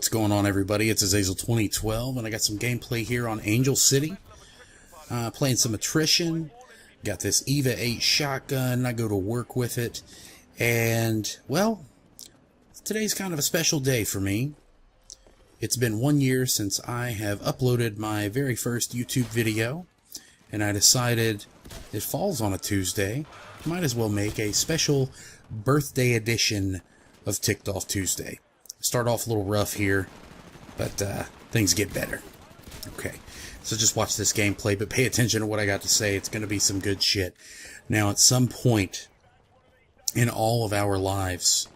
What's going on, everybody? It's Azazel 2012, and I got some gameplay here on Angel City. Playing some attrition. Got this EVA 8 shotgun. I go to work with it. And, well, today's kind of a special day for me. It's been 1 year since I have uploaded my very first YouTube video. And I decided it falls on a Tuesday. Might as well make a special birthday edition of Ticked Off Tuesday. Start off a little rough here, but things get better. Okay, so just watch this gameplay, but pay attention to what I got to say. It's going to be some good shit. Now, at some point in all of our lives,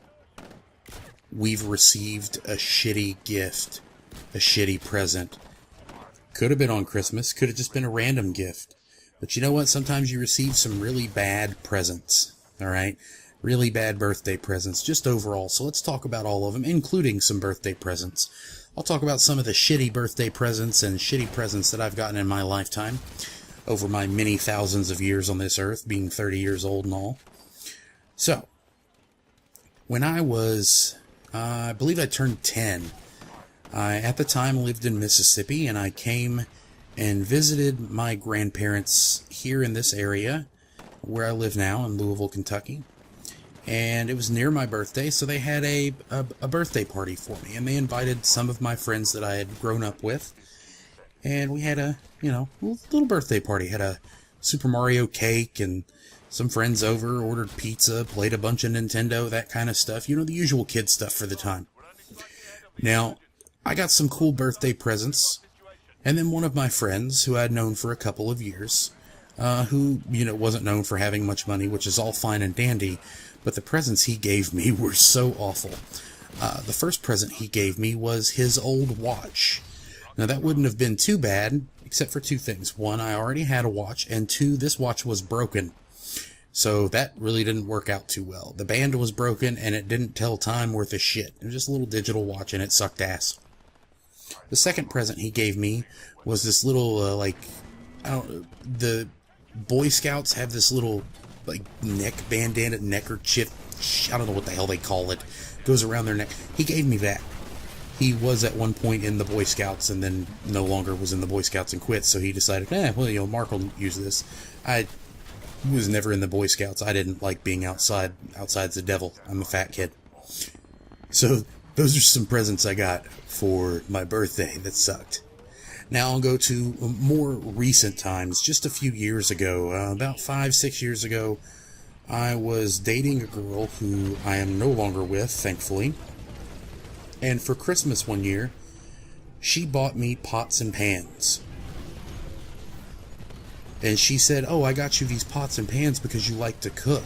we've received a shitty gift, a shitty present. Could have been on Christmas, could have just been a random gift. But you know what? Sometimes you receive some really bad presents, alright? Really bad birthday presents, just overall. So let's talk about all of them, including some birthday presents. I'll talk about some of the shitty birthday presents and shitty presents that I've gotten in my lifetime, over my many thousands of years on this earth, being 30 years old and all. So, when I was, I believe I turned 10, I, at the time, lived in Mississippi, and I came and visited my grandparents here in this area, where I live now, in Louisville, Kentucky. And it was near my birthday, so they had a birthday party for me. And they invited some of my friends that I had grown up with. And we had a, little birthday party. Had a Super Mario cake and some friends over, ordered pizza, played a bunch of Nintendo, that kind of stuff. You know, the usual kid stuff for the time. Now, I got some cool birthday presents. And then one of my friends, who I'd known for a couple of years, who, wasn't known for having much money, which is all fine and dandy, but the presents he gave me were so awful. The first present he gave me was his old watch. Now, that wouldn't have been too bad, except for two things. One, I already had a watch, and two, this watch was broken. So that really didn't work out too well. The band was broken, and it didn't tell time worth a shit. It was just a little digital watch, and it sucked ass. The second present he gave me was this little, the Boy Scouts have this little, neck bandana, neckerchief, I don't know what the hell they call it, goes around their neck. He gave me that. He was at one point in the Boy Scouts and then no longer was in the Boy Scouts and quit, so he decided, Mark will use this. I was never in the Boy Scouts. I didn't like being outside. Outside's the devil. I'm a fat kid. So, those are some presents I got for my birthday that sucked. Now I'll go to more recent times. Just a few years ago, about 5-6 years ago, I was dating a girl who I am no longer with, thankfully. And for Christmas one year, she bought me pots and pans. And she said, "Oh, I got you these pots and pans because you like to cook."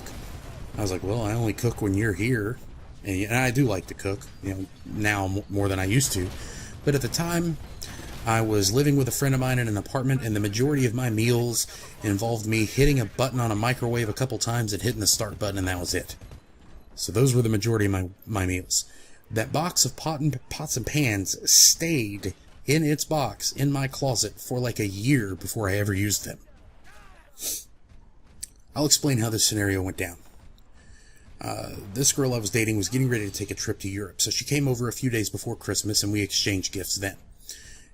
I was like, "Well, I only cook when you're here." And I do like to cook, now more than I used to. But at the time, I was living with a friend of mine in an apartment, and the majority of my meals involved me hitting a button on a microwave a couple times and hitting the start button, and that was it. So those were the majority of my meals. That box of pots and pans stayed in its box in my closet for like a year before I ever used them. I'll explain how this scenario went down. This girl I was dating was getting ready to take a trip to Europe, so she came over a few days before Christmas, and we exchanged gifts then.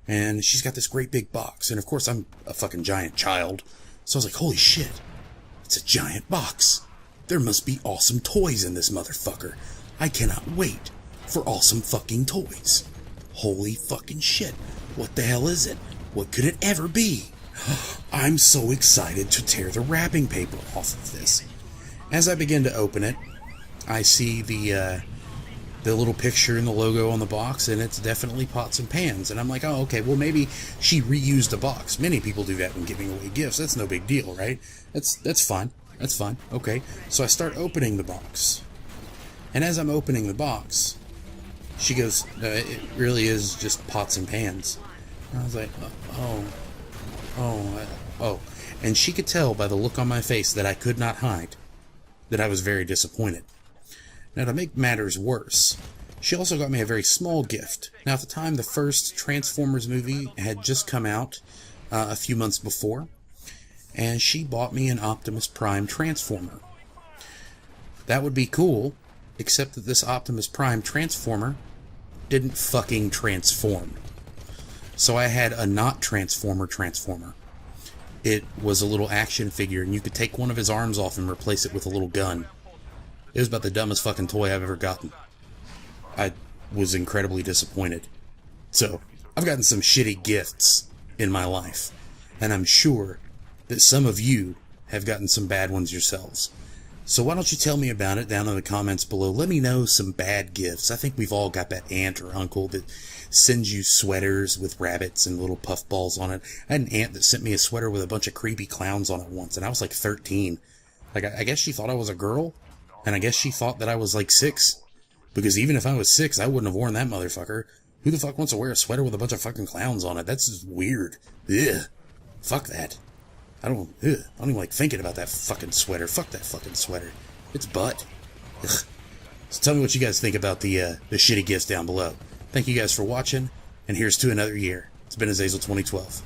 And she's got this great big box, and of course I'm a fucking giant child, so I was like, holy shit, it's a giant box. There must be awesome toys in this motherfucker. I cannot wait for awesome fucking toys. Holy fucking shit, what the hell is it? What could it ever be? I'm so excited to tear the wrapping paper off of this. As I begin to open it, I see the little picture and the logo on the box, and it's definitely pots and pans. And I'm like, oh, okay, well, maybe she reused a box. Many people do that when giving away gifts. That's no big deal, right? That's fine. That's fine. Okay. So I start opening the box. And as I'm opening the box, she goes, it really is just pots and pans. And I was like, oh. And she could tell by the look on my face that I could not hide that I was very disappointed. Now, to make matters worse, she also got me a very small gift. Now, at the time, the first Transformers movie had just come out a few months before, and she bought me an Optimus Prime Transformer. That would be cool, except that this Optimus Prime Transformer didn't fucking transform. So I had a not transformer. It was a little action figure, and you could take one of his arms off and replace it with a little gun. It was about the dumbest fucking toy I've ever gotten. I was incredibly disappointed. So, I've gotten some shitty gifts in my life, and I'm sure that some of you have gotten some bad ones yourselves. So why don't you tell me about it down in the comments below. Let me know some bad gifts. I think we've all got that aunt or uncle that sends you sweaters with rabbits and little puffballs on it. I had an aunt that sent me a sweater with a bunch of creepy clowns on it once, and I was like 13. Like, I guess she thought I was a girl, and I guess she thought that I was like 6. Because even if I was 6, I wouldn't have worn that motherfucker. Who the fuck wants to wear a sweater with a bunch of fucking clowns on it? That's just weird. Ugh. Fuck that. I don't even like thinking about that fucking sweater. Fuck that fucking sweater. It's butt. Ugh. So tell me what you guys think about the shitty gifts down below. Thank you guys for watching, and here's to another year. It's been Azazel 2012.